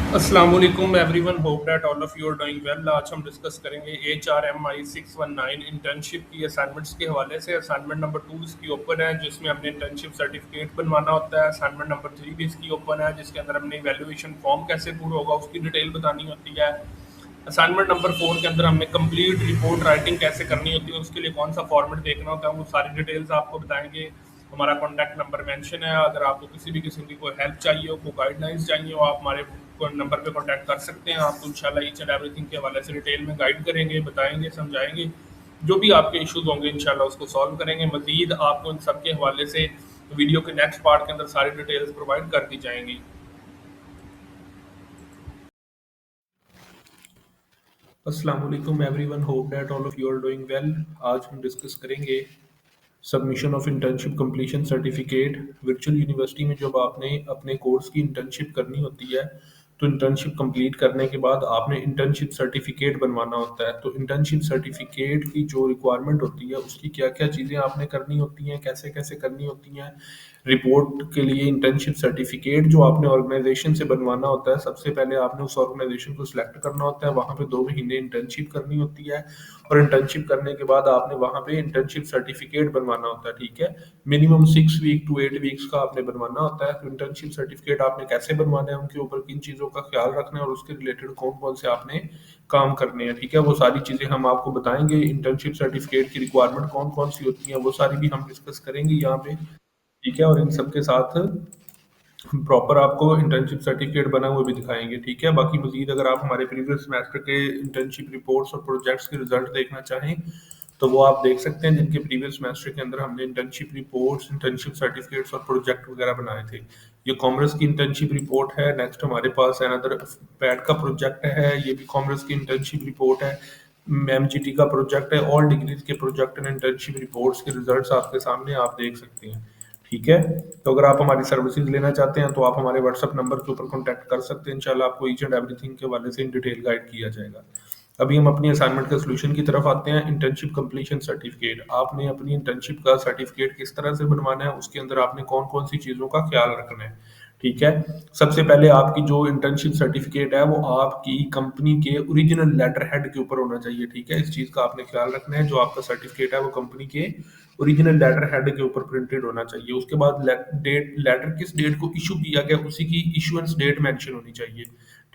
अस्सलाम वालेकुम everyone, hope that all of you are doing well. आज हम डिस्कस करेंगे HRMI 619 इंटर्नशिप की असाइनमेंट्स के हवाले से। असाइनमेंट नंबर 2 इसकी ओपन है, जिसमें हमने इंटर्नशिप सर्टिफिकेट बनवाना होता है। असाइनमेंट नंबर 3 भी इसकी ओपन है, जिसके अंदर हमने इवैल्यूएशन फॉर्म कैसे पूरा होगा उसकी डिटेल बतानी होती है। असाइनमेंट नंबर 4 के अंदर हमें कंप्लीट रिपोर्ट राइटिंग कैसे करनी होती है, उसके लिए कौन सा फॉर्मेट देखना होता है, वो सारी डिटेल्स आपको बताएंगे। हमारा कॉन्टैक्ट नंबर मेंशन है, अगर आपको किसी भी किस्म की कोई हेल्प चाहिए हो, कोई गाइडलाइंस चाहिए हो, आप हमारे नंबर पे कॉन्टैक्ट कर सकते हैं। आपको इंशाल्लाह ईच एंड एवरीथिंग के हवाले से डिटेल में गाइड करेंगे, बताएंगे, समझाएंगे। जो भी आपके इश्यूज होंगे इंशाल्लाह उसको सॉल्व करेंगे। मजीद आपको इन सब के हवाले से वीडियो के नेक्स्ट पार्ट के अंदर सारी डिटेल्स प्रोवाइड कर दी जाएंगी। अस्सलाम वालेकुम everyone, hope that all of you are doing well. आज हम डिस्कस करेंगे submission of internship completion certificate. Virtual university में जब आपने अपने कोर्स की इंटर्नशिप करनी होती है, तो इंटर्नशिप कंप्लीट करने के बाद आपने इंटर्नशिप सर्टिफिकेट बनवाना होता है। तो इंटर्नशिप सर्टिफिकेट की जो रिक्वायरमेंट होती है, उसकी क्या क्या चीज़ें आपने करनी होती हैं, कैसे कैसे करनी होती हैं। रिपोर्ट के लिए इंटर्नशिप सर्टिफिकेट जो आपने ऑर्गेनाइजेशन से बनवाना होता है, सबसे पहले आपने उस ऑर्गेनाइजेशन को सिलेक्ट करना होता है, वहाँ पे 2 महीने इंटर्नशिप करनी होती है। और इंटर्नशिप करने के बाद आपने वहाँ पे इंटर्नशिप सर्टिफिकेट बनवाना होता है, ठीक है। मिनिमम 6 वीक to 8 वीक्स का आपने बनवाना होता है। तो इंटर्नशिप सर्टिफिकेट आपने कैसे बनवाना है, उनके ऊपर किन चीज़ों का ख्याल रखना है और उसके रिलेटेड कौन कौन से आपने काम करने हैं, ठीक है। वो सारी चीज़ें हम आपको बताएंगे। इंटर्नशिप सर्टिफिकेट की रिक्वायरमेंट कौन कौन सी होती है, वो सारी भी हम डिस्कस करेंगे यहाँ पे, ठीक है। और इन सब के साथ हम प्रॉपर आपको इंटर्नशिप सर्टिफिकेट बना हुआ भी दिखाएंगे, ठीक है। बाकी मजीद अगर आप हमारे प्रीवियस सेमेस्टर के इंटर्नशिप रिपोर्ट्स और प्रोजेक्ट्स के रिजल्ट देखना चाहें, तो वो आप देख सकते हैं, जिनके प्रीवियस सेमेस्टर के अंदर हमने इंटर्नशिप रिपोर्ट्स, इंटर्नशिप सर्टिफिकेट्स और प्रोजेक्ट वगैरह बनाए थे। ये कॉमर्स की इंटर्नशिप रिपोर्ट है। नेक्स्ट हमारे पास अनदर पैड का प्रोजेक्ट है, ये भी कॉमर्स की इंटर्नशिप रिपोर्ट है। MGT का प्रोजेक्ट है। ऑल डिग्रीज के प्रोजेक्ट एंड इंटर्नशिप रिपोर्ट्स के रिजल्ट्स आपके सामने आप देख सकते हैं, ठीक है। तो अगर आप हमारी सर्विसेज लेना चाहते हैं, तो आप हमारे व्हाट्सएप नंबर के ऊपर कॉन्टैक्ट कर सकते हैं। इंशाल्लाह आपको ईच एंड एवरीथिंग के हवाले से इन डिटेल गाइड किया जाएगा। अभी हम अपनी असाइनमेंट के सोल्यूशन की तरफ आते हैं। इंटर्नशिप कंप्लीशन सर्टिफिकेट, आपने अपनी इंटर्नशिप का सर्टिफिकेट किस तरह से बनवाना है, उसके अंदर आपने कौन कौन सी चीज़ों का ख्याल रखना है, ठीक है। सबसे पहले आपकी जो इंटर्नशिप सर्टिफिकेट है, वो आपकी कंपनी के ओरिजिनल लेटर हेड के ऊपर होना चाहिए, ठीक है। इस चीज़ का आपने ख्याल रखना है। जो आपका सर्टिफिकेट है वो कंपनी के ओरिजिनल लेटर हेड के ऊपर प्रिंटेड होना चाहिए। उसके बाद डेट, लेटर किस डेट को इशू किया गया, उसी की इशुएंस डेट मेंशन होनी चाहिए,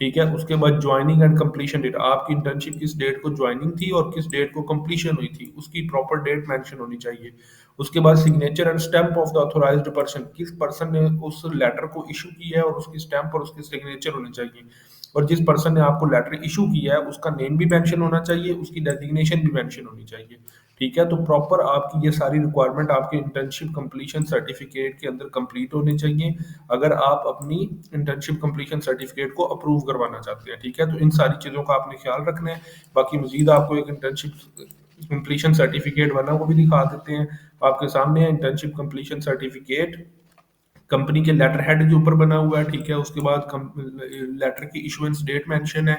ठीक है। उसके बाद ज्वाइनिंग एंड कंप्लीशन डेट, आपकी इंटर्नशिप किस डेट को ज्वाइनिंग थी और किस डेट को कंप्लीशन हुई थी, उसकी प्रॉपर डेट मेंशन होनी चाहिए। उसके बाद signature and stamp of the authorized person, किस पर्सन ने उस लेटर को इशू किया है और उसकी स्टैम्प और उसकी सिग्नेचर होनी चाहिए। और जिस पर्सन ने आपको लेटर इशू किया है, उसका नेम भी मेंशन होना चाहिए, उसकी डेजिग्नेशन भी मेंशन होनी चाहिए, ठीक है। तो प्रॉपर आपकी ये सारी रिक्वायरमेंट आपके इंटर्नशिप कंप्लीशन सर्टिफिकेट के अंदर कंप्लीट होनी चाहिए, अगर आप अपनी इंटर्नशिप कंप्लीशन सर्टिफिकेट को अप्रूव करवाना चाहते हैं, ठीक है। तो इन सारी चीज़ों का आपने ख्याल रखना है। बाकी मजीद आपको एक इंटर्नशिप कंप्लीशन सर्टिफिकेट बना वो भी दिखा देते हैं। आपके सामने है इंटर्नशिप कंप्लीशन सर्टिफिकेट, कंपनी के लेटर हेड के ऊपर बना हुआ है, ठीक है। उसके बाद लेटर की इशुएंस डेट मेंशन है,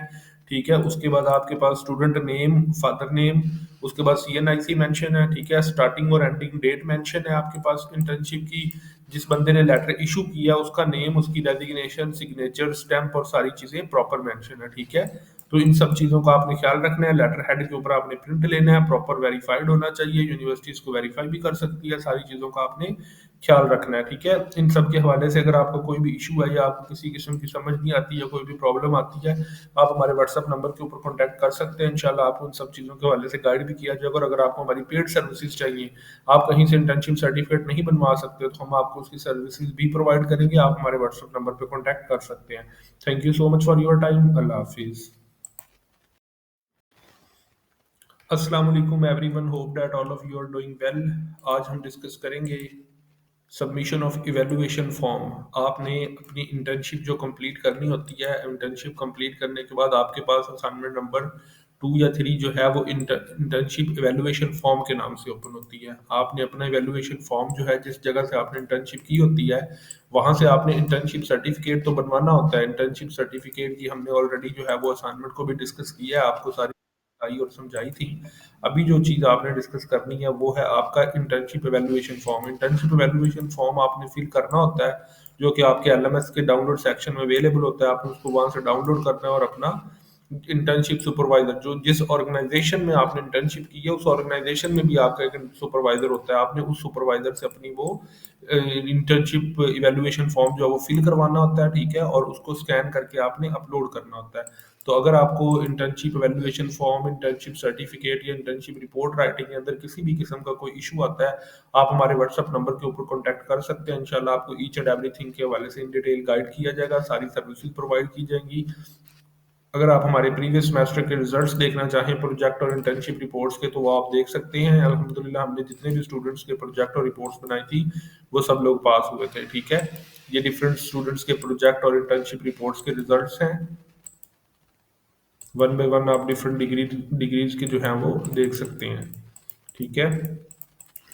ठीक है। उसके बाद आपके पास स्टूडेंट नेम, फादर नेम, उसके बाद CNIC मेंशन है, ठीक है। स्टार्टिंग और एंडिंग डेट मेंशन है आपके पास इंटर्नशिप की। जिस बंदे ने लेटर इशू किया उसका नेम, उसकी डेजिग्नेशन, सिग्नेचर, स्टैम्प और सारी चीज़ें प्रॉपर मेंशन है, ठीक है। तो इन सब चीज़ों का आपने ख्याल रखना है। लेटर हेड के ऊपर आपने प्रिंट लेना है, प्रॉपर वेरीफाइड होना चाहिए, यूनिवर्सिटी इसको वेरीफाई भी कर सकती है। सारी चीज़ों का आपने ख्याल रखना है, ठीक है। इन सब के हवाले से अगर आपका कोई भी इशू है या आपको किसी किस्म की समझ नहीं आती या कोई भी प्रॉब्लम आती है, आप हमारे व्हाट्सएप नंबर के ऊपर कॉन्टैक्ट कर सकते हैं। इंशाल्लाह आपको उन सब चीज़ों के हवाले से गाइड भी किया जाएगा। और अगर आपको हमारी पेड सर्विसेज चाहिए, आप कहीं से इंटर्नशिप सर्टिफिकेट नहीं बनवा सकते, तो हम आपको उसकी सर्विसेज भी प्रोवाइड करेंगे। आप हमारे व्हाट्सएप नंबर पर कॉन्टैक्ट कर सकते हैं। Thank you so much for your time. अल्लाह हाफिज़। अस्सलाम वालेकुम everyone, hope that all of you are doing well. आज हम डिस्कस करेंगे सबमिशन ऑफ इवैल्यूएशन फॉर्म। आपने अपनी इंटर्नशिप जो कंप्लीट करनी होती है, इंटर्नशिप कंप्लीट करने के बाद आपके पास असाइनमेंट नंबर 2 या 3 जो है वो इंटर्नशिप इवैल्यूएशन फॉर्म के नाम से ओपन होती है। आपने अपना इवैल्यूएशन फॉर्म जो है, जिस जगह से आपने इंटर्नशिप की होती है, वहाँ से आपने इंटर्नशिप सर्टिफिकेट तो बनवाना होता है। इंटर्नशिप सर्टिफिकेट की हमने ऑलरेडी जो है वो असाइनमेंट को भी डिस्कस किया है, आपको सारी बताई और समझाई थी। अभी जो चीज़ आपने डिस्कस करनी है वो है आपका internship evaluation form. Internship evaluation form आपने फिल करना होता है। जो कि आपके एलएमएस के डाउनलोड सेक्शन में अवेलेबल होता है। आपने उसको वहां से डाउनलोड करना है और अपना इंटर्नशिप सुपरवाइजर, जो जिस ऑर्गेनाइजेशन में आपने इंटर्नशिप की है उस ऑर्गेनाइजेशन में भी आपका एक सुपरवाइजर होता है। आपने उस सुपरवाइजर से अपनी वो इंटर्नशिप इवेल्युएशन फॉर्म जो है वो फिल करवाना होता है, ठीक है, और उसको स्कैन करके आपने अपलोड करना होता है। तो अगर आपको internship evaluation form, internship certificate या इंटर्नशिप रिपोर्ट राइटिंग के अंदर किसी भी किस्म का कोई इशू आता है, आप हमारे व्हाट्सएप नंबर के ऊपर कॉन्टैक्ट कर सकते हैं। इंशाल्लाह आपको ईच एंड एवरीथिंग के हवाले से इन डिटेल गाइड किया जाएगा, सारी सर्विसेज प्रोवाइड की जाएंगी। अगर आप हमारे प्रीवियस सेमेस्टर के रिजल्ट्स देखना चाहें प्रोजेक्ट और इंटर्नशिप रिपोर्ट्स के, तो वो आप देख सकते हैं। अल्हम्दुलिल्लाह हमने जितने भी स्टूडेंट्स के प्रोजेक्ट और रिपोर्ट्स बनाई थी वो सब लोग पास हुए थे, ठीक है। ये डिफरेंट स्टूडेंट्स के प्रोजेक्ट और इंटर्नशिप रिपोर्ट्स के रिजल्ट्स हैं। वन बाय वन आप डिफरेंट डिग्रीज के जो हैं वो देख सकते हैं, ठीक है।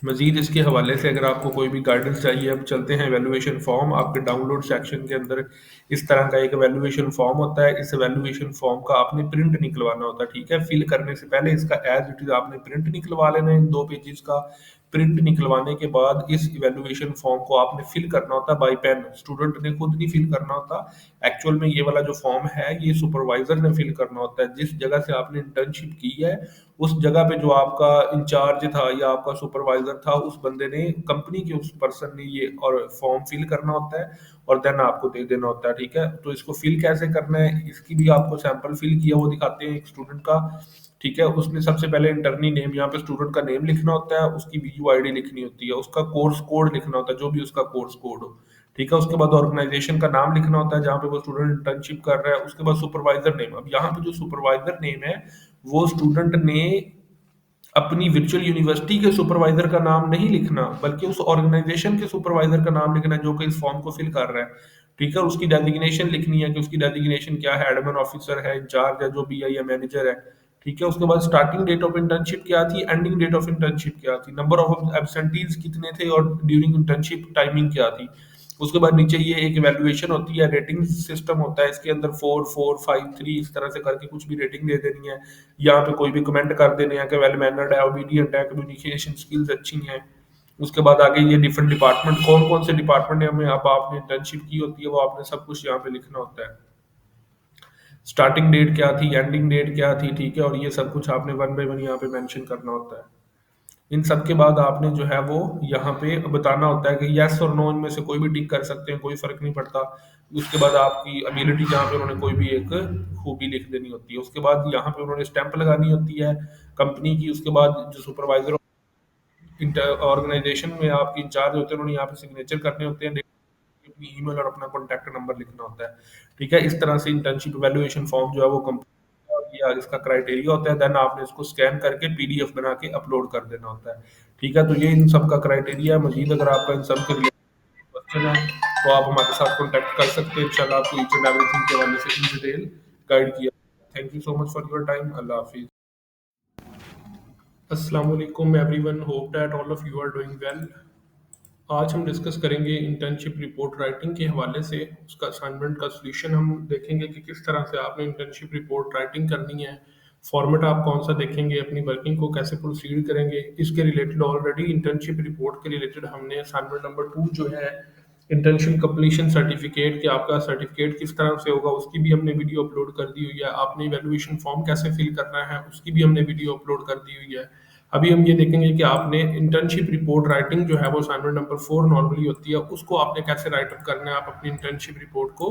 मजीद इसके हवाले से अगर आपको कोई भी गाइडेंस चाहिए, अब चलते हैं एवेल्युएशन फॉर्म। आपके डाउनलोड सेक्शन के अंदर इस तरह का एक एवेल्युएशन फॉर्म होता है। इस एवेल्युएशन फॉर्म का आपने प्रिंट निकलवाना होता है, ठीक है। फिल करने से पहले इसका एज इट इज आपने प्रिंट निकलवा लेना है, इन 2 पेजेस का। प्रिंट निकलवाने के बाद इस इवेल्युएशन फॉर्म को आपने फिल करना होता है बाय पेन। स्टूडेंट ने खुद नहीं फिल करना होता। एक्चुअल में ये वाला जो फॉर्म है ये सुपरवाइजर ने फिल करना होता है। जिस जगह से आपने इंटर्नशिप की है उस जगह पे जो आपका इंचार्ज था या आपका सुपरवाइजर था, उस बंदे ने, कंपनी के उस पर्सन ने ये और फॉर्म फिल करना होता है और देन आपको दे देना होता है, ठीक है। तो इसको फिल कैसे करना है, इसकी भी आपको सैंपल फिल किया वो दिखाते हैं एक स्टूडेंट का, ठीक है। उसमें सबसे पहले इंटरनी नेम, यहाँ पे स्टूडेंट का नेम लिखना होता है, उसकी वीयू आईडी लिखनी होती है, उसका कोर्स कोड लिखना होता है, जो भी उसका कोर्स कोड हो, ठीक है। उसके बाद ऑर्गेनाइजेशन का नाम लिखना होता है जहाँ पे वो स्टूडेंट इंटर्नशिप कर रहा है। उसके बाद सुपरवाइजर नेम। अब यहाँ पे जो सुपरवाइजर नेम है वो स्टूडेंट ने अपनी वर्चुअल यूनिवर्सिटी के सुपरवाइजर का नाम नहीं लिखना, बल्कि उस ऑर्गेनाइजेशन के सुपरवाइजर का नाम लिखना है जो कि इस फॉर्म को फिल कर रहा है, ठीक है। और उसकी डेजिग्नेशन लिखनी है कि उसकी डेजिग्नेशन क्या है, एडमिन ऑफिसर है, इंचार्ज है, जो भी है, या मैनेजर है, ठीक है। उसके बाद स्टार्टिंग डेट ऑफ इंटर्नशिप क्या थी, एंडिंग डेट ऑफ इंटर्नशिप क्या थी, नंबर ऑफ एब्सेंटीज कितने थे और ड्यूरिंग इंटर्नशिप टाइमिंग क्या थी। उसके बाद नीचे ये एक इवैल्यूएशन होती है, रेटिंग सिस्टम होता है, इसके अंदर 4 4 5 3 इस तरह से करके कुछ भी रेटिंग दे देनी है। यहाँ पे कोई भी कमेंट कर देने हैं कि वेल मैनर्ड है, ओबीडियंट है, कम्युनिकेशन स्किल्स अच्छी हैं। उसके बाद आगे ये डिफरेंट डिपार्टमेंट, कौन कौन से डिपार्टमेंट में अब आपने इंटर्नशिप की होती है वो आपने सब कुछ यहाँ पे लिखना होता है। स्टार्टिंग डेट क्या थी, एंडिंग डेट क्या थी, ठीक है। और ये सब कुछ आपने वन बाय वन यहाँ पे मेंशन करना होता है। इन सब के बाद आपने जो है वो यहाँ पे बताना होता है कि यस और नो, इनमें से कोई भी टिक कर सकते हैं, कोई फर्क नहीं पड़ता। उसके बाद आपकी एबिलिटी, जहाँ पे उन्होंने कोई भी एक खूबी लिख देनी होती है। उसके बाद यहाँ पे उन्होंने स्टैंप लगानी होती है कंपनी की। उसके बाद जो सुपरवाइजर ऑर्गेनाइजेशन में आपके इंचार्ज होते हैं उन्होंने यहाँ पे सिग्नेचर करने होते हैं, अपनी ईमेल और अपना कॉन्टैक्ट नंबर लिखना होता है, ठीक है। इस तरह से इंटर्नशिप इवैल्यूएशन फॉर्म जो है वो कंप्लीट, या इसका क्राइटेरिया होता है। देन आपने इसको स्कैन करके पीडीएफ बना के अपलोड कर देना होता है, ठीक है। तो ये इन सब का क्राइटेरिया है। मजीद अगर आपका इन सब के रिलेटेड क्वेश्चन है तो आप हमारे साथ कॉन्टैक्ट कर सकते हैं। इंशाल्लाह आपको ईच एंड एवरीथिंग के हवाले से इन डिटेल गाइड किया। Thank you so much for your time. अल्लाह हाफिज। अस्सलाम वालेकुम everyone, hope that all of you are doing well. आज हम डिस्कस करेंगे इंटर्नशिप रिपोर्ट राइटिंग के हवाले से। उसका असाइनमेंट का सॉल्यूशन हम देखेंगे कि किस तरह से आपने इंटर्नशिप रिपोर्ट राइटिंग करनी है। फॉर्मेट आप कौन सा देखेंगे, अपनी वर्किंग को कैसे प्रोसीड करेंगे, इसके रिलेटेड ऑलरेडी इंटर्नशिप रिपोर्ट के रिलेटेड हमने असाइनमेंट नंबर 2 जो है इंटर्नशिप कंप्लीशन सर्टिफिकेट, कि आपका सर्टिफिकेट किस तरह से होगा, उसकी भी हमने वीडियो अपलोड कर दी हुई है। आपने इवैल्यूएशन फॉर्म कैसे फिल करना है उसकी भी हमने वीडियो अपलोड कर दी हुई है। अभी हम ये देखेंगे कि आपने इंटर्नशिप रिपोर्ट राइटिंग जो है वो असाइनमेंट नंबर 4 नॉर्मली होती है, उसको आपने कैसे राइट अप करना है, आप अपनी इंटर्नशिप रिपोर्ट को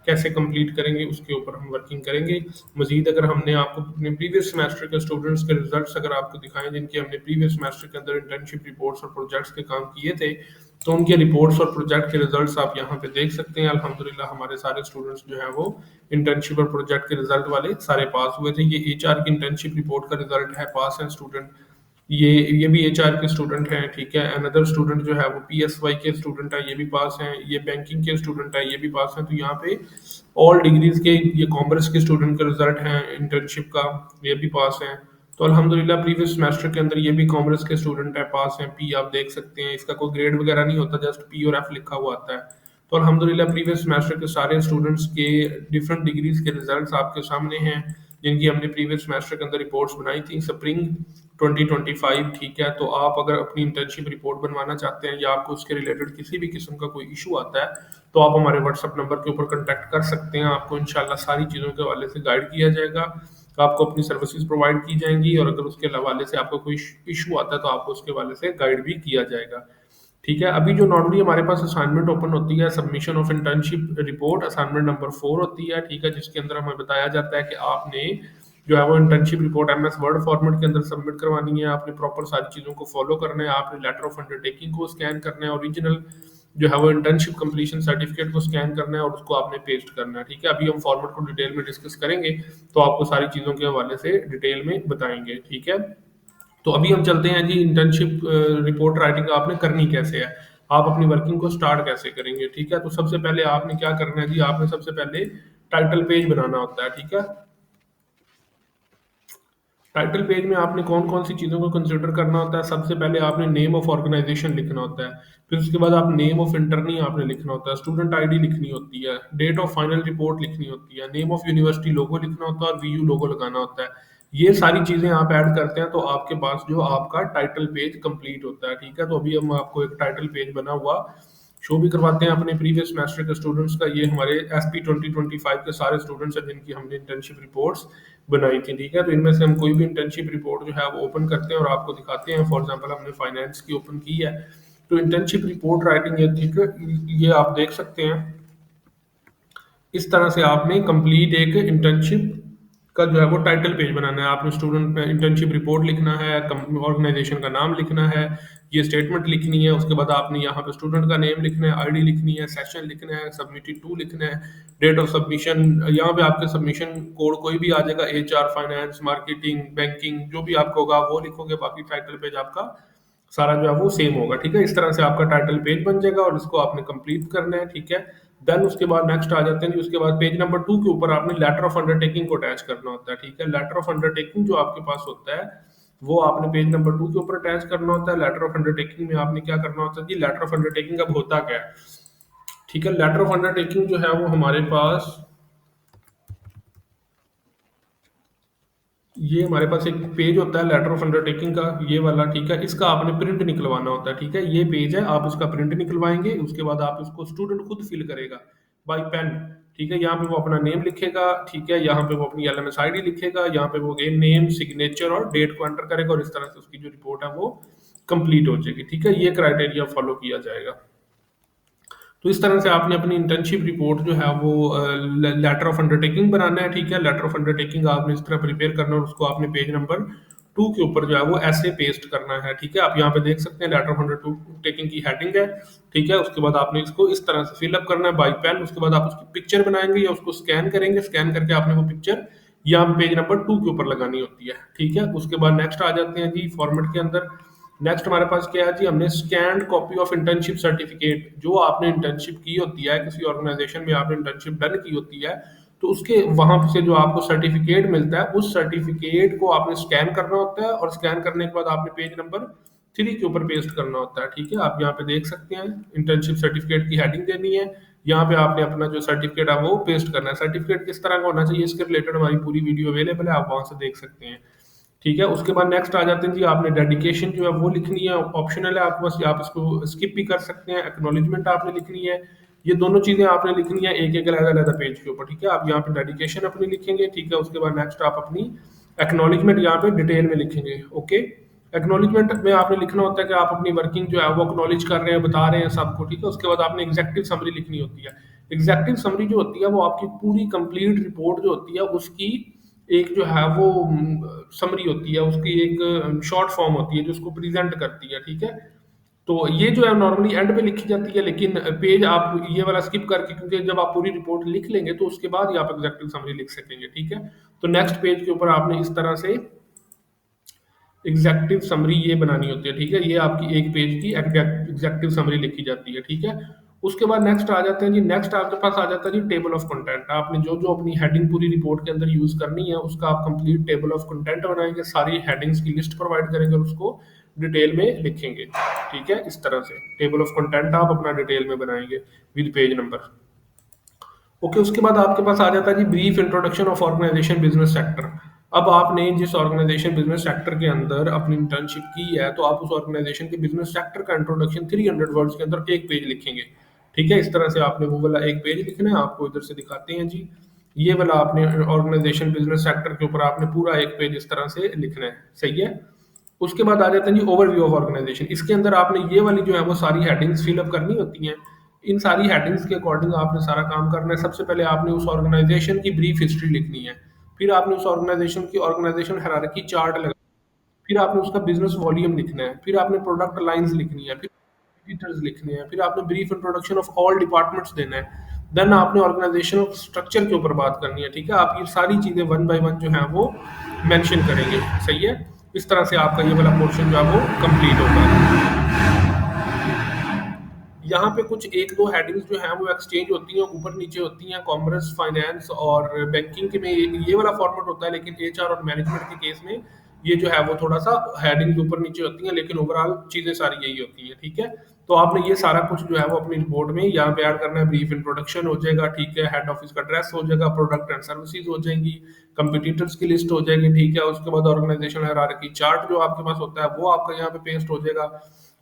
कैसे कंप्लीट करेंगे, उसके ऊपर हम वर्किंग करेंगे। मजीद अगर हमने आपको अपने प्रीवियस सेमेस्टर के स्टूडेंट्स के रिजल्ट्स अगर आपको दिखाएं जिनके हमने प्रीवियस सेमेस्टर के अंदर इंटर्नशिप रिपोर्ट्स और प्रोजेक्ट्स के काम किए थे, तो उनके रिपोर्ट्स और प्रोजेक्ट के रिजल्ट्स आप यहाँ पे देख सकते हैं। अल्हम्दुलिल्लाह हमारे सारे स्टूडेंट्स जो हैं वो इंटर्नशिप और प्रोजेक्ट के रिजल्ट वाले सारे पास हुए थे। ये एचआर की इंटर्नशिप रिपोर्ट का रिजल्ट है, पास है स्टूडेंट। ये भी एचआर के स्टूडेंट हैं, ठीक है। अनदर स्टूडेंट जो है वो पीएसवाई के स्टूडेंट है, ये भी पास हैं। ये बैंकिंग के स्टूडेंट है, ये भी पास हैं। तो यहाँ पे ऑल डिग्रीज के, ये कॉमर्स के स्टूडेंट का रिजल्ट है इंटर्नशिप का, ये भी पास हैं। तो अल्हम्दुलिल्लाह प्रीवियस सेमेस्टर के अंदर ये भी कॉमर्स के स्टूडेंट है, पास हैं। पी आप देख सकते हैं, इसका कोई ग्रेड वगैरह नहीं होता, जस्ट पी और एफ लिखा हुआ आता है। तो अल्हम्दुलिल्लाह प्रीवियस सेमेस्टर के सारे स्टूडेंट्स के डिफरेंट डिग्रीज के रिजल्ट्स आपके सामने हैं, जिनकी हमने प्रीवियस सेमेस्टर के अंदर रिपोर्ट्स बनाई थी। स्प्रिंग 2025, ठीक है। तो आप अगर अपनी इंटर्नशिप रिपोर्ट बनवाना चाहते हैं या आपको उसके रिलेटेड किसी भी किस्म का कोई इशू आता है तो आप हमारे व्हाट्सअप नंबर के ऊपर कांटेक्ट कर सकते हैं। आपको इंशाल्लाह सारी चीज़ों के हवाले से गाइड किया जाएगा, आपको अपनी सर्विसेज प्रोवाइड की जाएंगी, और अगर उसके हवाले से आपको कोई इशू आता है तो आपको उसके हवाले से गाइड भी किया जाएगा, ठीक है। अभी जो नॉर्मली हमारे पास असाइनमेंट ओपन होती है, submission of internship report assignment number 4 होती है, ठीक है, जिसके अंदर हमें बताया जाता है कि आपने जो है वो internship report MS word format के अंदर सबमिट करवानी है, आपने प्रॉपर सारी चीज़ों को फॉलो करना है, आपने लेटर ऑफ अंडरटेकिंग को स्कैन करना है, ओरिजिनल जो है वो इंटर्नशिप कंप्लीशन सर्टिफिकेट को स्कैन करना है और उसको आपने पेस्ट करना है, ठीक है। अभी हम फॉर्मेट को डिटेल में डिस्कस करेंगे तो आपको सारी चीज़ों के हवाले से डिटेल में बताएंगे, ठीक है। तो अभी हम चलते हैं जी, इंटर्नशिप रिपोर्ट राइटिंग आपने करनी कैसे है, आप अपनी वर्किंग को स्टार्ट कैसे करेंगे, ठीक है। तो सबसे पहले आपने क्या करना है जी, आपने सबसे पहले टाइटल पेज बनाना होता है, ठीक है। टाइटल पेज में आपने कौन कौन सी चीज़ों को कंसिडर करना होता है, सबसे पहले आपने नेम ऑफ ऑर्गेनाइजेशन लिखना होता है, फिर उसके बाद आप नेम ऑफ इंटर्नी आपने लिखना होता है, स्टूडेंट आईडी लिखनी होती है, डेट ऑफ फाइनल रिपोर्ट लिखनी होती है, नेम ऑफ यूनिवर्सिटी लोगो लिखना होता है और वीयू लोगो लगाना होता है। ये सारी चीज़ें आप ऐड करते हैं तो आपके पास जो आपका टाइटल पेज कंप्लीट होता है, ठीक है। तो अभी हम आपको एक टाइटल पेज बना हुआ शो भी करवाते हैं अपने प्रीवियस सेमेस्टर के स्टूडेंट्स का। ये हमारे एसपी 2025 के सारे स्टूडेंट्स हैं जिनकी हमने इंटर्नशिप रिपोर्ट्स बनाई थी, ठीक है। तो इनमें से हम कोई भी इंटर्नशिप रिपोर्ट जो है वो ओपन करते हैं और आपको दिखाते हैं। फॉर एग्जांपल हमने फाइनेंस की ओपन की है, तो इंटर्नशिप रिपोर्ट राइटिंग ये, ठीक है, ये आप देख सकते हैं। इस तरह से आपने कंप्लीट एक इंटर्नशिप का जो है वो टाइटल पेज बनाना है। आपने स्टूडेंट इंटर्नशिप रिपोर्ट लिखना है, ऑर्गेनाइजेशन का नाम लिखना है, ये स्टेटमेंट लिखनी है, उसके बाद आपने यहाँ पे स्टूडेंट का नेम लिखना है, आईडी लिखनी है, सेशन लिखना है, सबमिटेड टू लिखना है, डेट ऑफ सबमिशन, यहाँ पे आपके सबमिशन कोड कोई भी आ जाएगा, एचआर, फाइनेंस, मार्केटिंग, बैंकिंग, जो भी आपका होगा वो लिखोगे। बाकी टाइटल पेज आपका सारा जो है वो सेम होगा, ठीक है। इस तरह से आपका टाइटल पेज बन जाएगा और इसको आपने कंप्लीट करना है, ठीक है। देन उसके बाद नेक्स्ट आ जाते हैं जी, उसके बाद पेज नंबर 2 के ऊपर आपने लेटर ऑफ अंडरटेकिंग को अटैच करना होता है, ठीक है। लेटर ऑफ अंडरटेकिंग जो आपके पास होता है वो आपने पेज नंबर 2 के ऊपर अटैच करना होता है। लेटर ऑफ अंडरटेकिंग में आपने क्या करना होता है जी, लेटर ऑफ अंडरटेकिंग अब होता क्या है, ठीक है। लेटर ऑफ अंडरटेकिंग जो है वो हमारे पास, ये हमारे पास एक पेज होता है लेटर ऑफ अंडरटेकिंग का, ये वाला, ठीक है। इसका आपने प्रिंट निकलवाना होता है, ठीक है। ये पेज है, आप इसका प्रिंट निकलवाएंगे, उसके बाद आप इसको स्टूडेंट खुद फिल करेगा बाय पेन, ठीक है। यहाँ पे वो अपना नेम लिखेगा, ठीक है, यहाँ पे वो अपनी एलएमएस आईडी लिखेगा, यहाँ पे वो नेम, सिग्नेचर और डेट को एंटर करेगा और इस तरह से उसकी जो रिपोर्ट है वो कंप्लीट हो जाएगी, ठीक है। ये क्राइटेरिया फॉलो किया जाएगा। तो इस तरह से आपने अपनी इंटर्नशिप रिपोर्ट जो है वो लेटर ऑफ अंडरटेकिंग बनाना है, ठीक है। लेटर ऑफ अंडरटेकिंग आपने इस तरह प्रिपेयर करना है और उसको आपने पेज नंबर 2 के ऊपर जो है वो ऐसे पेस्ट करना है, ठीक है। आप यहाँ पे देख सकते हैं लेटर ऑफ अंडरटेकिंग की हेडिंग है, ठीक है। उसके बाद आपने इसको इस तरह से फिलअप करना है बाई पेन, उसके बाद आप उसकी पिक्चर बनाएंगे या उसको स्कैन करेंगे, स्कैन करके आपने वो पिक्चर यहाँ पेज नंबर 2 के ऊपर लगानी होती है, ठीक है। उसके बाद नेक्स्ट आ जाते हैं जी फॉर्मेट के अंदर। नेक्स्ट हमारे पास क्या है जी, हमने scanned copy of internship certificate, जो आपने इंटर्नशिप की होती है किसी ऑर्गेनाइजेशन में, आपने इंटर्नशिप डन की होती है, तो उसके वहां से जो आपको सर्टिफिकेट मिलता है उस सर्टिफिकेट को आपने स्कैन करना होता है और स्कैन करने के बाद आपने पेज नंबर 3 के ऊपर पेस्ट करना होता है, ठीक है। आप यहाँ पे देख सकते हैं इंटर्नशिप सर्टिफिकेट की हेडिंग देनी है, यहाँ पे आपने अपना जो सर्टिफिकेट है वो पेस्ट करना है। सर्टिफिकेट किस तरह का होना चाहिए, इसके रिलेटेड हमारी पूरी वीडियो अवेलेबल है, आप वहां से देख सकते हैं, ठीक है। उसके बाद नेक्स्ट आ जाते हैं जी, आपने डेडिकेशन जो है वो लिखनी है, ऑप्शनल है आपके पास, आप इसको स्किप भी कर सकते हैं। एक्नॉलेजमेंट आपने लिखनी है, ये दोनों चीजें आपने लिखनी है एक एक अलग अलग पेज के ऊपर, ठीक है। आप यहाँ पे डेडिकेशन अपनी लिखेंगे, ठीक है। उसके बाद नेक्स्ट आप अपनी एक्नॉलेजमेंट यहाँ पे डिटेल में लिखेंगे, ओके। एक्नॉलेजमेंट में आपने लिखना होता है कि आप अपनी वर्किंग जो है वो एक्नॉलेज कर रहे हैं, बता रहे हैं सबको, ठीक है। उसके बाद आपने एग्जेक्टिव समरी लिखनी होती है। एग्जेक्टिव समरी जो होती है वो आपकी पूरी कंप्लीट रिपोर्ट जो होती है उसकी एक जो है वो समरी होती है, उसकी एक शॉर्ट फॉर्म होती है जो उसको प्रेजेंट करती है, ठीक है। तो ये जो है नॉर्मली एंड पे लिखी जाती है, लेकिन पेज आप ये वाला स्किप करके, क्योंकि जब आप पूरी रिपोर्ट लिख लेंगे तो उसके बाद ही आप एग्जेक्टिव समरी लिख सकेंगे, ठीक है। तो नेक्स्ट पेज के ऊपर आपने इस तरह से एग्जेक्टिव समरी ये बनानी होती है, ठीक है। ये आपकी एक पेज की एग्जेक्टिव समरी लिखी जाती है, ठीक है। उसके बाद नेक्स्ट आ जाते हैं जी, नेक्स्ट आपके पास आ जाता है जी टेबल ऑफ कंटेंट। आपने जो जो अपनी हेडिंग पूरी रिपोर्ट के अंदर यूज करनी है उसका आप कंप्लीट टेबल ऑफ कंटेंट बनाएंगे, सारी हेडिंग्स की लिस्ट प्रोवाइड करेंगे और उसको डिटेल में लिखेंगे, ठीक है। इस तरह से टेबल ऑफ कंटेंट आप अपना डिटेल में बनाएंगे विद पेज नंबर, ओके। उसके बाद आपके पास आ जाता है जी brief introduction of organisation business sector. अब आपने जिस ऑर्गेनाइजेशन बिजनेस सेक्टर के अंदर अपनी इंटर्नशिप की है, तो आप उस ऑर्गेनाइजेशन के बिजनेस सेक्टर का इंट्रोडक्शन 300 वर्ड्स के अंदर एक पेज लिखेंगे। ठीक है, इस तरह से आपने वो वाला एक पेज लिखना है। आपको इधर से दिखाते हैं जी, ये वाला आपने ऑर्गेनाइजेशन बिजनेस सेक्टर के ऊपर आपने पूरा एक पेज इस तरह से लिखना है। सही है। उसके बाद आ जाता है जी ओवरव्यू ऑफ ऑर्गेनाइजेशन। इसके अंदर आपने ये वाली जो है वो सारी हेडिंग्स फिलअप करनी होती हैं। इन सारी हेडिंग्स के अकॉर्डिंग आपने सारा काम करना है। सबसे पहले आपने उस ऑर्गेनाइजेशन की ब्रीफ हिस्ट्री लिखनी है। फिर आपने उस ऑर्गेनाइजेशन की ऑर्गेनाइजेशन हायरार्की चार्ट लगा, फिर आपने उसका बिजनेस वॉल्यूम लिखना है, फिर आपने प्रोडक्ट लाइंस लिखनी है, फिर फीचर्स लिखने हैं, फिर आपने brief introduction of all departments देना है। देन आपने ऑर्गेनाइजेशन स्ट्रक्चर के ऊपर बात करनी है। ठीक है, आप ये सारी चीजें वन बाय वन जो है वो मेंशन करेंगे। सही है। इस तरह से आपका ये वाला पोर्शन जो है वो कंप्लीट होगा। यहाँ पे कुछ एक दो हेडिंग्स जो हैं वो एक्सचेंज होती हैं, ऊपर नीचे होती हैं। कॉमर्स, फाइनेंस और बैंकिंग के में ये वाला फॉर्मेट होता है, लेकिन एचआर और मैनेजमेंट के केस में ये जो है वो थोड़ा सा हेडिंग्स ऊपर नीचे होती हैं, लेकिन ओवरऑल चीज़ें सारी यही होती हैं। ठीक है, तो आपने ये सारा कुछ जो है वो अपनी रिपोर्ट में यहाँ पे ऐड करना है। ब्रीफ इंट्रोडक्शन हो जाएगा, ठीक है, हेड ऑफिस का एड्रेस हो जाएगा, प्रोडक्ट एंड सर्विसेज हो जाएंगी, कंपटीटर्स की लिस्ट हो जाएगी। ठीक है, उसके बाद ऑर्गेनाइजेशन हायरार्की चार्ट जो आपके पास होता है वो आपका यहाँ पे पेस्ट हो जाएगा।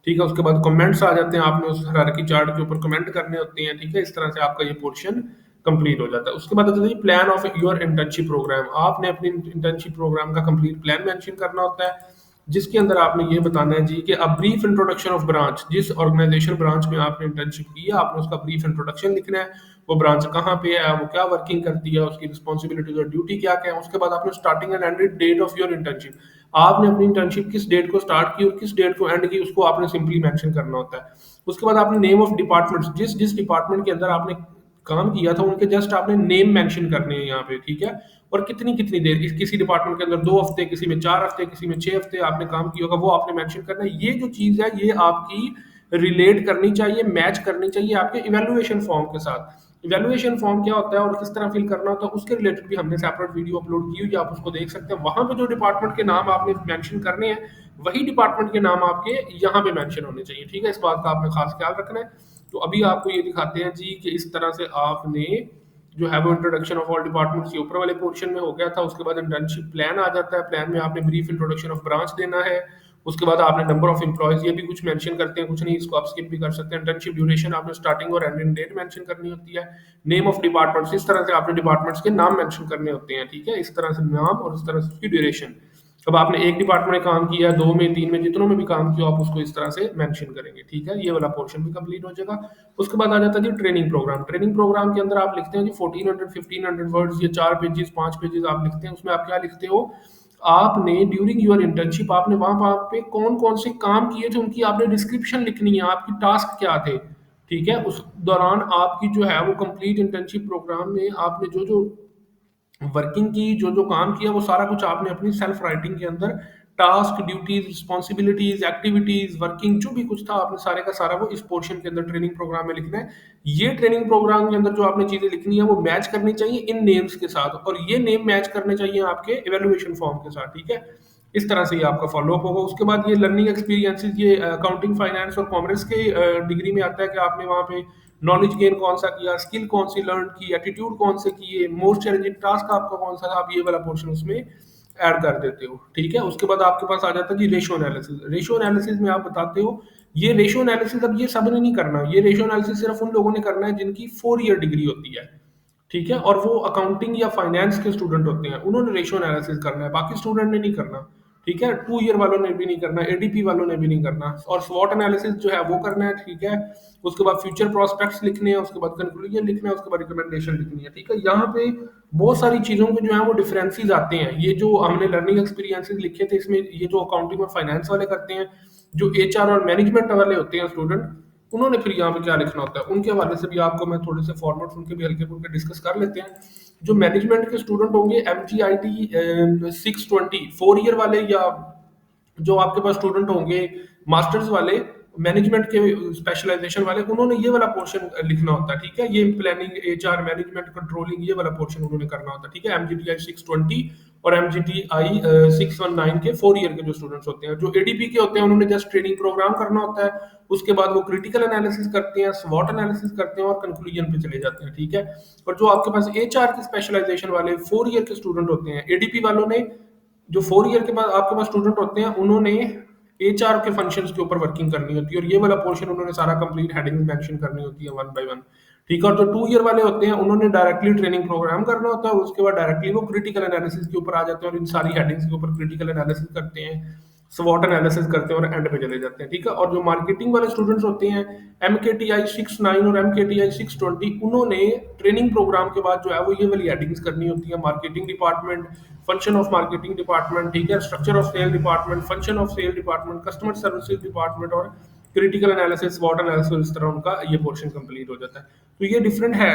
ठीक है, उसके बाद कमेंट्स आ जाते हैं, आपने उस हायरार्की चार्ट के ऊपर कमेंट करने होते हैं। ठीक है, इस तरह से आपका ये पोर्शन कंप्लीट हो जाता है। उसके बाद आता है plan of your internship program. आपने अपनी इंटर्नशिप प्रोग्राम का कंप्लीट प्लान मेंशन करना होता है, जिसके अंदर आपने ये बताना है जी कि a brief introduction of branch. जिस ऑर्गेनाइजेशन ब्रांच में आपने इंटर्नशिप की है, आपने उसका ब्रीफ इंट्रोडक्शन लिखना है। वो ब्रांच कहाँ पे है, वो क्या वर्किंग करती है, उसकी रिस्पॉन्सिबिलिटीज और ड्यूटी क्या क्या है। उसके बाद आपने starting and ended date of your internship. आपने अपनी इंटर्नशिप किस डेट को स्टार्ट की और किस डेट को एंड की, उसको आपने सिंपली मेंशन करना होता है। उसके बाद आपने नेम ऑफ डिपार्टमेंट्स, जिस जिस डिपार्टमेंट के अंदर आपने काम किया था उनके जस्ट आपने नेम मेंशन करने हैं यहाँ पे। ठीक है, और कितनी कितनी देर, किसी डिपार्टमेंट के अंदर 2 हफ्ते, किसी में 4 हफ्ते, किसी में 6 हफ्ते आपने काम किया होगा, वो आपने मेंशन करना है। ये जो चीज है ये आपकी रिलेट करनी चाहिए, मैच करनी चाहिए आपके इवेल्युएशन फॉर्म के साथ। इवेल्युएशन फॉर्म क्या होता है और किस तरह फिल करना होता है, उसके रिलेटेड भी हमने सेपरेट वीडियो अपलोड की हुई है, आप उसको देख सकते हैं। वहां पे जो डिपार्टमेंट के नाम आपने मेंशन करने हैं, वही डिपार्टमेंट के नाम आपके यहाँ पे मेंशन होने चाहिए। ठीक है, इस बात का आपने खास ख्याल रखना है। तो अभी आपको ये दिखाते हैं जी कि इस तरह से आपने जो है वो इंट्रोडक्शन ऑफ ऑल डिपार्टमेंट्स के ऊपर वाले पोर्शन में हो गया था। उसके बाद इंटर्नशिप प्लान आ जाता है। प्लान में आपने ब्रीफ इंट्रोडक्शन ऑफ ब्रांच देना है। उसके बाद आपने नंबर ऑफ एम्प्लॉयज, ये भी कुछ मेंशन करते हैं, कुछ नहीं, इसको आप स्किप भी कर सकते हैं। इंटर्नशिप ड्यूरेशन आपने स्टार्टिंग और एंडिंग डेट मेंशन करनी होती है। नेम ऑफ डिपार्टमेंट्स, इस तरह से आपने डिपार्टमेंट्स के नाम मेंशन करने होते हैं। ठीक है, इस तरह से नाम और इस तरह से उसकी ड्यूरेशन। अब आपने एक डिपार्टमेंट में काम किया, 2 में, 3 में, जितनों में भी काम किया, आप उसको इस तरह से मेंशन करेंगे। ठीक है, ये वाला पोर्शन भी कंप्लीट हो जाएगा। उसके बाद आ जाता है जी ट्रेनिंग प्रोग्राम। ट्रेनिंग प्रोग्राम के अंदर आप लिखते हैं जी 1400 1500 वर्ड्स, ये 4 पेजेस 5 पेजेस आप लिखते हैं। उसमें आप क्या लिखते हो, आपने ड्यूरिंग योर इंटर्नशिप आपने वहां पे कौन कौन से काम किए थे उनकी आपने डिस्क्रिप्शन लिखनी है, आपकी टास्क क्या थे। ठीक है, उस दौरान आपकी जो है वो कंप्लीट इंटर्नशिप प्रोग्राम में आपने जो जो वर्किंग की, जो जो काम किया, वो सारा कुछ आपने अपनी सेल्फ राइटिंग के अंदर task, duties, responsibilities, activities, working, जो भी कुछ था आपने सारे का सारा वो इस पोर्शन के अंदर ट्रेनिंग प्रोग्राम में लिखना है। ये ट्रेनिंग प्रोग्राम के अंदर जो आपने चीजें लिखनी है वो मैच करनी चाहिए इन नेम्स के साथ, और ये नेम मैच करने चाहिए आपके इवेल्युएशन फॉर्म के साथ। ठीक है, इस तरह से ये आपका फॉलोअप होगा। उसके बाद ये लर्निंग एक्सपीरियंसेस, ये अकाउंटिंग, फाइनेंस और कॉमर्स के डिग्री में आता है कि आपने वहाँ पे नॉलेज गेन कौन सा किया, स्किल कौन सी लर्न की, एटीट्यूड कौन से किए, मोस्ट चैलेंजिंग टास्क आपका कौन सा था, आप ये वाला पोर्शन उसमें ऐड कर देते हो। ठीक है, उसके बाद आपके पास आ जाता है जी रेशियो एनालिसिस। रेशियो एनालिसिस में आप बताते हो, ये रेशियो एनालिसिस अब ये सबने नहीं करना, ये रेशियो एनालिसिस सिर्फ उन लोगों ने करना है जिनकी 4 ईयर डिग्री होती है। ठीक है, और वो अकाउंटिंग या फाइनेंस के स्टूडेंट होते हैं, उन्होंने रेशियो एनालिसिस करना है, बाकी स्टूडेंट ने नहीं करना। ठीक है, 2 ईयर वालों ने भी नहीं करना, एडीपी वालों ने भी नहीं करना, और स्वॉट एनालिसिस जो है वो करना है। ठीक है, उसके बाद फ्यूचर प्रोस्पेक्ट्स लिखने हैं, उसके बाद कंक्लूजन लिखना है, उसके बाद रिकमेंडेशन लिखनी है। ठीक है, यहाँ पे बहुत सारी चीज़ों के जो है वो डिफरेंसेस आते हैं। ये जो हमने लर्निंग एक्सपीरियंसेस लिखे थे, इसमें ये जो अकाउंटिंग और फाइनेंस वाले करते हैं, जो एचआर और मैनेजमेंट वाले होते हैं स्टूडेंट, उन्होंने फिर यहाँ पे क्या लिखना होता है, उनके हवाले से भी आपको मैं थोड़े से फॉर्मेट्स उनके भी हल्के फुल्के डिस्कस कर लेते हैं। जो मैनेजमेंट के स्टूडेंट होंगे, M G I T 620 4 year वाले, या जो आपके पास स्टूडेंट होंगे मास्टर्स वाले, मैनेजमेंट के स्पेशलाइजेशन वाले, उन्होंने ये वाला पोर्शन लिखना होता है। ठीक है, ये प्लानिंग, एचआर, मैनेजमेंट, कंट्रोलिंग, ये वाला पोर्शन उन्होंने करना होता है। ठीक है, एमजीटीआई 620 और एमजीटीआई 619 के 4 ईयर के जो स्टूडेंट्स होते हैं, जो एडीपी के होते हैं, उन्होंने जस्ट ट्रेनिंग प्रोग्राम करना होता है। उसके बाद वो क्रिटिकल एनालिसिस करते हैं, स्वॉट एनालिसिस करते हैं और कंक्लूजन पे चले जाते हैं। ठीक है, और जो आपके पास एचआर की स्पेशलाइजेशन वाले 4 ईयर के स्टूडेंट होते हैं, एडीपी वालों ने जो 4 ईयर के बाद आपके पास स्टूडेंट होते हैं, उन्होंने एचआर के फंक्शंस के ऊपर वर्किंग करनी होती है, और ये वाला पोर्शन उन्होंने सारा कंप्लीट हेडिंग मेंशन करनी होती है वन बाय वन। ठीक है, और जो 2 ईयर वाले होते हैं, उन्होंने डायरेक्टली ट्रेनिंग प्रोग्राम करना होता है, और उसके बाद डायरेक्टली वो क्रिटिकल एनालिसिस के ऊपर आ जाते हैं और इन सारी हेडिंग्स के ऊपर क्रिटिकल एनालिसिस करते हैं, स्वॉट एनालिसिस करते हैं और एंड पे चले जाते हैं। ठीक है, और जो मार्केटिंग वाले स्टूडेंट्स होते हैं, MKTI 69 और MKTI 620, उन्होंने ट्रेनिंग प्रोग्राम के बाद जो है वो ये वाली हेडिंग्स करनी होती है: marketing department, function of marketing department, ठीक है, structure of sale department, function of sale department, customer services department और क्रिटिकल एनालिसिस, स्वॉट एनालिसिस। इस तरह उनका ये पोर्शन कंप्लीट हो जाता है। तो ये डिफरेंट है,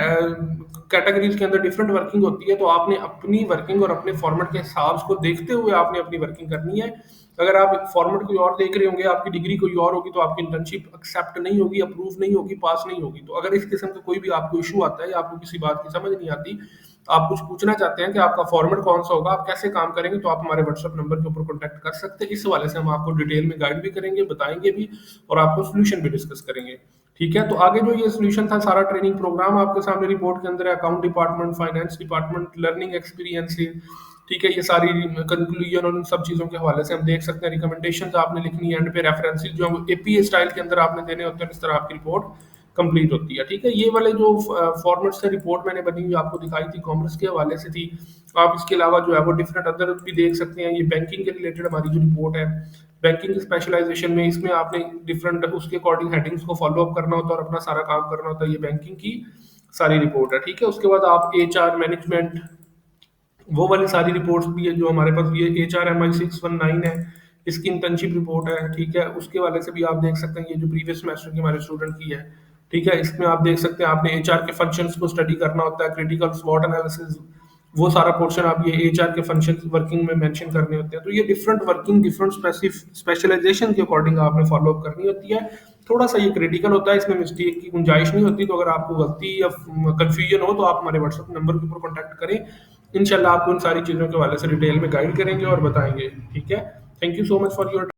कैटेगरीज के अंदर डिफरेंट वर्किंग होती है, तो आपने अपनी वर्किंग और अपने फॉर्मेट के हिसाब को देखते हुए आपने अपनी वर्किंग करनी है। अगर आप फॉर्मेट कोई और देख रहे होंगे, आपकी डिग्री कोई और होगी, तो आपकी इंटर्नशिप एक्सेप्ट नहीं होगी, अप्रूव नहीं होगी, पास नहीं होगी। तो अगर इस किस्म का कोई भी आपको इशू आता है या आपको किसी बात की समझ नहीं आती, आप कुछ पूछना चाहते हैं कि आपका फॉर्मेट कौन सा होगा, आप कैसे काम करेंगे, तो आप हमारे व्हाट्सएप नंबर के ऊपर कॉन्टैक्ट कर सकते हैं। इस हवाले से हम आपको डिटेल में गाइड भी करेंगे, बताएंगे भी, और आपको सोल्यूशन भी डिस्कस करेंगे। ठीक है, तो आगे जो ये सोल्यूशन था, सारा ट्रेनिंग प्रोग्राम आपके सामने रिपोर्ट के अंदर है। Account department, finance department, learning experiences, ठीक है, ये सारी कंक्लूजन और उन सब चीज़ों के हवाले से हम देख सकते हैं। रिकमेंडेशन आपने लिखनी है, एंड पे रेफरेंसेस जो APA स्टाइल के अंदर आपने देने होते हैं, इस तरह आपकी रिपोर्ट कंप्लीट होती है। ठीक है, ये वाले जो फॉर्मेट से रिपोर्ट मैंने बनी हुई आपको दिखाई थी, कॉमर्स के हवाले से थी। आप इसके अलावा जो है वो डिफरेंट अदर भी देख सकते हैं। ये बैंकिंग के रिलेटेड हमारी जो रिपोर्ट है, बैंकिंग स्पेशलाइजेशन में, इसमें आपने डिफरेंट उसके अकॉर्डिंग हेडिंग्स को फॉलो अप करना होता है और अपना सारा काम करना होता है। ये बैंकिंग की सारी रिपोर्ट है। ठीक है, उसके बाद आप HR मैनेजमेंट, वो वाली सारी रिपोर्ट्स भी है जो हमारे पास। ये HRMI 619 है, इसकी इंटर्नशिप रिपोर्ट है। ठीक है, उसके वाले से भी आप देख सकते हैं, ये जो प्रीवियस सेमेस्टर की हमारे स्टूडेंट की है। ठीक है, इसमें आप देख सकते हैं, आपने HR के फंक्शंस को स्टडी करना होता है, क्रिटिकल स्वॉट एनालिसिस, वो सारा पोर्शन आप ये HR के फंक्शंस वर्किंग में मेंशन करने होते हैं। तो ये डिफरेंट वर्किंग, डिफरेंट स्पेशलाइजेशन के अकॉर्डिंग आपने फॉलो अप करनी होती है। थोड़ा सा ये क्रिटिकल होता है, इसमें मिस्टेक की गुंजाइश नहीं होती। तो अगर आपको गलती या कंफ्यूजन हो, तो आप हमारे व्हाट्सएप नंबर के ऊपर कॉन्टैक्ट करें। इंशाल्लाह आपको इन सारी चीज़ों के हवाले से डिटेल में गाइड करेंगे और बताएंगे। ठीक है, thank you so much for your